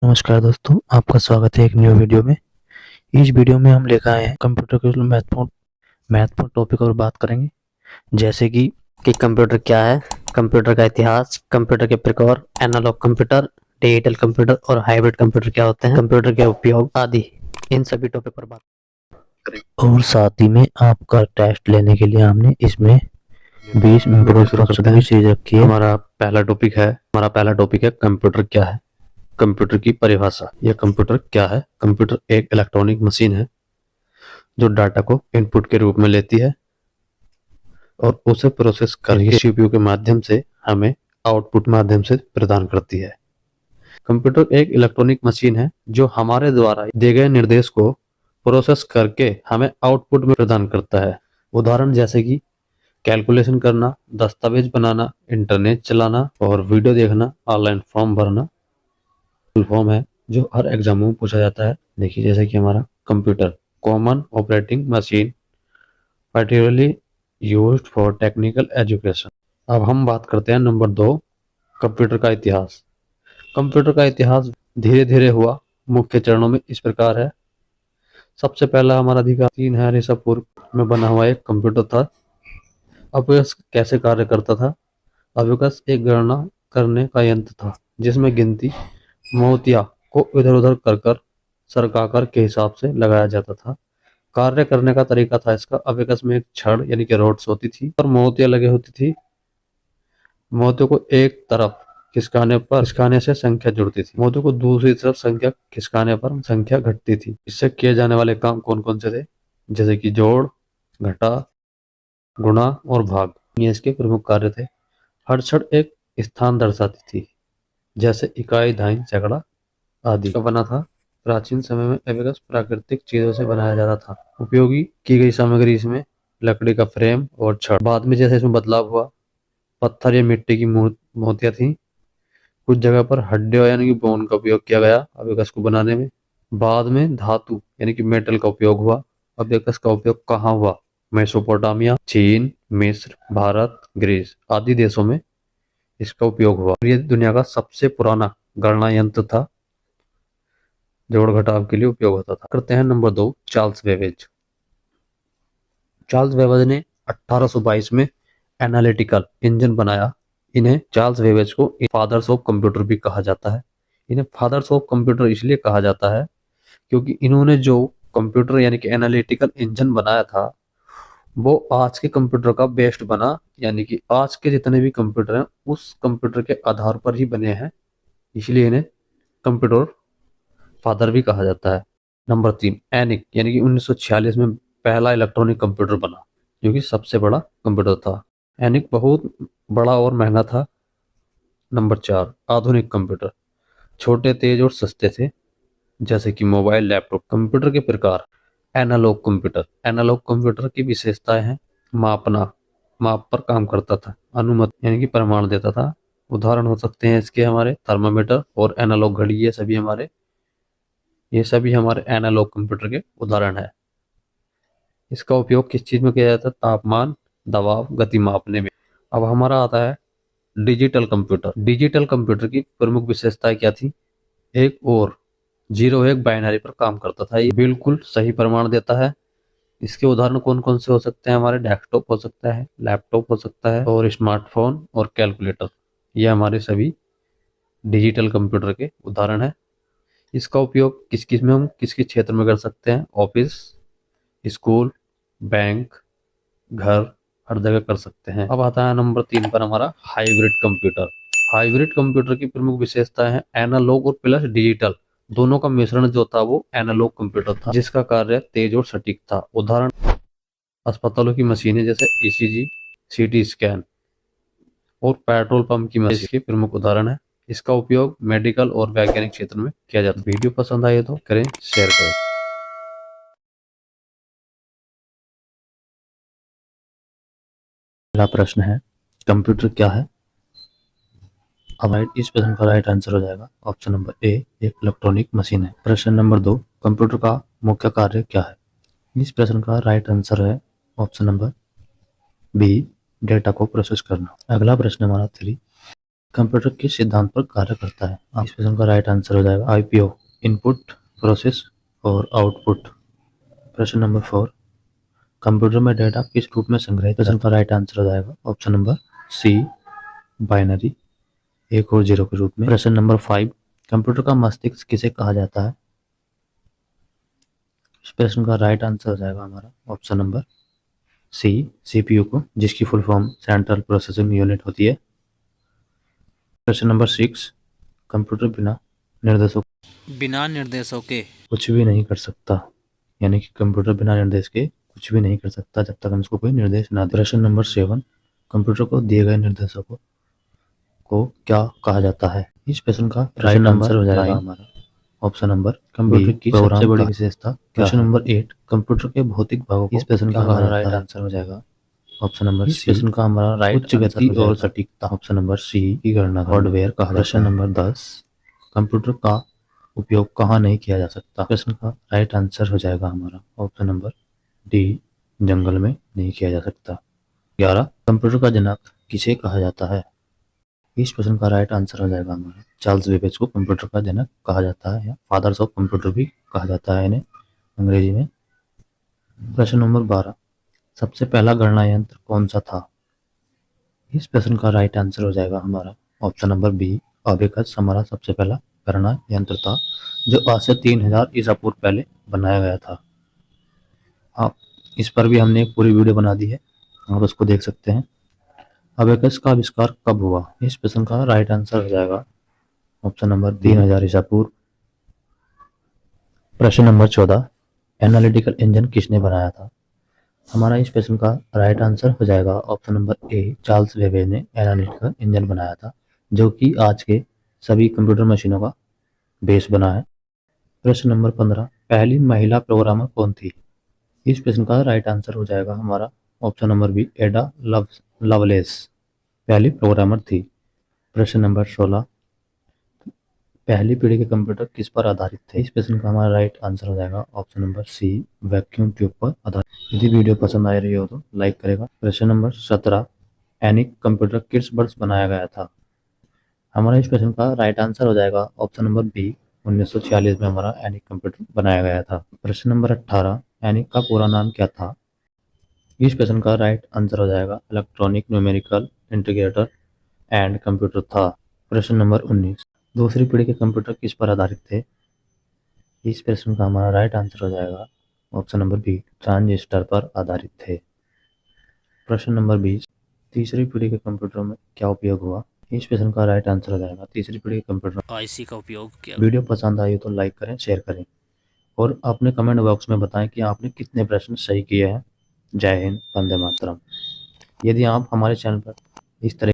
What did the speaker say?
नमस्कार दोस्तों, आपका स्वागत है एक न्यू वीडियो में। इस वीडियो में हम लेकर आए हैं कंप्यूटर के महत्वपूर्ण महत्वपूर्ण टॉपिक और बात करेंगे, जैसे कि कंप्यूटर क्या है, कंप्यूटर का इतिहास, कंप्यूटर के प्रकार, एनालॉग कंप्यूटर, डिजिटल कंप्यूटर और हाइब्रिड कंप्यूटर क्या होते हैं, कंप्यूटर के उपयोग आदि, इन सभी टॉपिक पर बात करेंगे। और साथ ही में आपका टेस्ट लेने के लिए हमने इसमें 20 प्रश्नों की सीरीज रखी है। हमारा पहला टॉपिक है कंप्यूटर क्या है। कंप्यूटर की परिभाषा। यह कंप्यूटर क्या है? कंप्यूटर एक इलेक्ट्रॉनिक मशीन है जो डाटा को इनपुट के रूप में लेती है और उसे प्रोसेस करके सीपीयू के माध्यम से हमें आउटपुट माध्यम से प्रदान करती है। कंप्यूटर एक इलेक्ट्रॉनिक मशीन है जो हमारे द्वारा दिए गए निर्देश को प्रोसेस करके हमें आउटपुट में प्रदान करता है। उदाहरण जैसे कि कैलकुलेशन करना, दस्तावेज बनाना, इंटरनेट चलाना और वीडियो देखना, ऑनलाइन फॉर्म भरना। फॉर्म है जो हर एग्जाम में पूछा जाता है। देखिए, जैसे कि हमारा computer common operating machine particularly used for technical education. अब हम बात करते हैं नंबर 2, कंप्यूटर का इतिहास। कंप्यूटर का इतिहास धीरे धीरे हुआ, मुख्य चरणों में इस प्रकार है। सबसे पहला हमारा अधिकार 3000 ईसा पूर्व में बना हुआ एक कंप्यूटर था। अबकस कैसे कार्य करता था? अबकस एक गणना करने का यंत्र था जिसमें गिनती मोतिया को इधर उधर कर कर सरकाकर के हिसाब से लगाया जाता था। कार्य करने का तरीका था इसका, अबेकस में एक छड़ यानी कि रोड्स होती थी और मोतियां लगी होती थी। मोतियों को एक तरफ खिसकाने से संख्या जुड़ती थी, मोतियों को दूसरी तरफ संख्या खिसकाने पर संख्या घटती थी। इससे किए जाने वाले काम कौन कौन से थे? जैसे कि जोड़, घटा, गुणा और भाग, ये इसके प्रमुख कार्य थे। हर छड़ एक स्थान दर्शाती थी, जैसे इकाई, दाइन, सैकड़ा आदि का बना था। प्राचीन समय में एबेकस प्राकृतिक चीजों से बनाया जाता था। उपयोगी की गई सामग्री इसमें लकड़ी का फ्रेम और छड़। बाद में जैसे इसमें बदलाव हुआ, पत्थर या मिट्टी की मोतियां थी। कुछ जगह पर हड्डियों यानी कि बोन का उपयोग किया गया अबेकस को बनाने में। बाद में धातु यानी कि मेटल का उपयोग हुआ। अबेकस का उपयोग कहाँ हुआ? मेसोपोटामिया, चीन, मिस्र, भारत, ग्रीस आदि देशों में इसका उपयोग हुआ। ये दुनिया का सबसे पुराना गणना यंत्र था, जोड़ घटाव के लिए उपयोग होता था। करते हैं number 2, Charles Babbage. Charles Babbage ने 1822 में एनालिटिकल इंजन बनाया। इन्हें चार्ल्स बेबेज को फादर्स ऑफ कंप्यूटर भी कहा जाता है। इन्हें फादर्स ऑफ कंप्यूटर इसलिए कहा जाता है क्योंकि इन्होंने जो कंप्यूटर यानी कि एनालिटिकल इंजन बनाया था वो आज के कंप्यूटर का बेस्ट बना, यानी कि आज के जितने भी कंप्यूटर हैं उस कंप्यूटर के आधार पर ही बने हैं, इसलिए इन्हें कंप्यूटर फादर भी कहा जाता है। नंबर 3, एनिक यानी कि 1946 में पहला इलेक्ट्रॉनिक कंप्यूटर बना जो कि सबसे बड़ा कंप्यूटर था। एनिक बहुत बड़ा और महंगा था। नंबर 4, आधुनिक कंप्यूटर छोटे, तेज और सस्ते थे, जैसे कि मोबाइल, लैपटॉप। कंप्यूटर के प्रकार। Analogue computer. एनालॉग कंप्यूटर की विशेषताएं हैं माप पर काम करता था, अनुमति यानी कि प्रमाण देता था। उदाहरण हो सकते हैं इसके हमारे थर्मामीटर और एनालॉग घड़ी, ये सभी हमारे एनालॉग कंप्यूटर के उदाहरण है। इसका उपयोग किस चीज में किया जाता है? तापमान, दबाव, गति मापने में। अब हमारा आता है डिजिटल कंप्यूटर। डिजिटल कंप्यूटर की प्रमुख विशेषताएं क्या थी? एक और 0 1 बाइनरी पर काम करता था, ये बिल्कुल सही प्रमाण देता है। इसके उदाहरण कौन कौन से हो सकते हैं? हमारे डेस्कटॉप हो सकता है, लैपटॉप हो सकता है और स्मार्टफोन और कैलकुलेटर, ये हमारे सभी डिजिटल कंप्यूटर के उदाहरण है। इसका उपयोग किस किस में हम किस किस क्षेत्र में कर सकते हैं? ऑफिस, स्कूल, बैंक, घर, हर जगह कर सकते हैं। अब आता है नंबर 3 पर हमारा हाइब्रिड कंप्यूटर। हाइब्रिड कंप्यूटर की प्रमुख विशेषता है एनालॉग और प्लस डिजिटल दोनों का मिश्रण जो था वो एनालॉग कंप्यूटर था, जिसका कार्य तेज और सटीक था। उदाहरण अस्पतालों की मशीनें जैसे ईसीजी, सीटी स्कैन और पेट्रोल पंप की मशीन इसके प्रमुख उदाहरण है। इसका उपयोग मेडिकल और वैज्ञानिक क्षेत्र में किया जाता है। वीडियो पसंद आए तो करें, शेयर करें। पहला प्रश्न है, कंप्यूटर क्या है? अब इस प्रश्न का राइट आंसर हो जाएगा ऑप्शन नंबर ए, एक इलेक्ट्रॉनिक मशीन है। प्रश्न नंबर 2, कंप्यूटर का मुख्य कार्य क्या है? इस प्रश्न का राइट आंसर है ऑप्शन नंबर बी, डेटा को प्रोसेस करना। अगला प्रश्न हमारा 3, कंप्यूटर किस सिद्धांत पर कार्य करता है? इस प्रश्न का राइट आंसर हो जाएगा आईपीओ, इनपुट, प्रोसेस और आउटपुट। प्रश्न नंबर 4, कंप्यूटर में डेटा किस रूप में संग्रहित? प्रश्न का राइट आंसर हो जाएगा ऑप्शन नंबर सी, बाइनरी, 1 और 0 के रूप में। प्रश्न नंबर 5, कंप्यूटर का मस्तिष्क किसे कहा जाता है? इस प्रश्न का राइट आंसर हो जाएगा हमारा ऑप्शन नंबर सी, सीपीयू को, जिसकी full form central processing unit होती है। प्रश्न नंबर 6, कंप्यूटर बिना निर्देशों के कुछ भी नहीं कर सकता, यानी कि कंप्यूटर बिना निर्देश के कुछ भी नहीं कर सकता जब तक हम इसको कोई निर्देश ना दे। प्रश्न नंबर 7, कंप्यूटर को दिए गए निर्देशों को क्या कहा जाता है? इस प्रश्न का राइट आंसर हो जाएगा हमारा ऑप्शन नंबर कंप्यूटर की सबसे बड़ी विशेषता। प्रश्न नंबर 8, कंप्यूटर के भौतिक भागों को इस प्रश्न का हमारा राइट आंसर हो जाएगा ऑप्शन नंबर सी। प्रश्न का हमारा राइट उच्च गति और सटीकता, ऑप्शन नंबर सी की गणना हार्डवेयर कहा जाता है। प्रश्न नंबर 10, कंप्यूटर का उपयोग कहाँ नहीं किया जा सकता? प्रश्न का राइट आंसर हो जाएगा हमारा ऑप्शन नंबर डी, जंगल में नहीं किया जा सकता। 11, कंप्यूटर का जनक किसे कहा जाता है? इस प्रश्न का राइट आंसर हो जाएगा हमारा चार्ल्स बेबेज को कंप्यूटर का जनक कहा जाता है, या फादर्स ऑफ कंप्यूटर भी कहा जाता है इन्हें अंग्रेजी में। प्रश्न नंबर 12, सबसे पहला गणना यंत्र कौन सा था? इस प्रश्न का राइट आंसर हो जाएगा हमारा ऑप्शन नंबर बी, अबेकस हमारा सबसे पहला गणना यंत्र था, जो आज से 3000 ईसा पूर्व पहले बनाया गया था। आप इस पर भी हमने एक पूरी वीडियो बना दी है, आप उसको देख सकते हैं। अबेकस का आविष्कार कब हुआ? इस प्रश्न का राइट आंसर हो जाएगा ऑप्शन नंबर 3000 ईसा पूर्व। प्रश्न नंबर 14, एनालिटिकल इंजन किसने बनाया था? हमारा इस प्रश्न का राइट आंसर हो जाएगा option number A, Charles Babbage ने एनालिटिकल इंजन बनाया था, जो कि आज के सभी कंप्यूटर मशीनों का बेस बना है। प्रश्न नंबर 15, पहली महिला प्रोग्रामर कौन थी? इस प्रश्न का राइट आंसर हो जाएगा हमारा option number b, Ada Lovelace पहली प्रोग्रामर थी। प्रश्न नंबर 16, पहली पीढ़ी के कंप्यूटर किस पर आधारित थे? इस प्रश्न का हमारा राइट आंसर हो जाएगा option number c, vacuum tube पर आधारित। यदि वीडियो पसंद आ रही हो तो लाइक करेगा। प्रश्न नंबर 17, एनिक कंप्यूटर किस वर्ष बनाया गया था? हमारा इस प्रश्न का राइट आंसर हो जाएगा ऑप्शन नंबर बी, 1946 में हमारा एनिक कंप्यूटर बनाया गया था। प्रश्न नंबर 18, एनिक का पूरा नाम क्या था? इस प्रश्न का राइट आंसर हो जाएगा electronic numerical integrator and computer था। प्रश्न नंबर 19, दूसरी पीढ़ी के कंप्यूटर किस पर आधारित थे? इस प्रश्न का हमारा राइट आंसर हो जाएगा ऑप्शन नंबर बी, ट्रांजिस्टर पर आधारित थे। प्रश्न नंबर 20, तीसरी पीढ़ी के कंप्यूटर में क्या उपयोग हुआ? इस प्रश्न का राइट आंसर हो जाएगा तीसरी पीढ़ी के कंप्यूटर आईसी का उपयोग किया। वीडियो पसंद आई तो लाइक करें, शेयर करें और अपने कमेंट बॉक्स में बताएं कि आपने कितने प्रश्न सही किए हैं। जय हिंद, वंदे मातरम। यदि आप हमारे चैनल पर इस तरह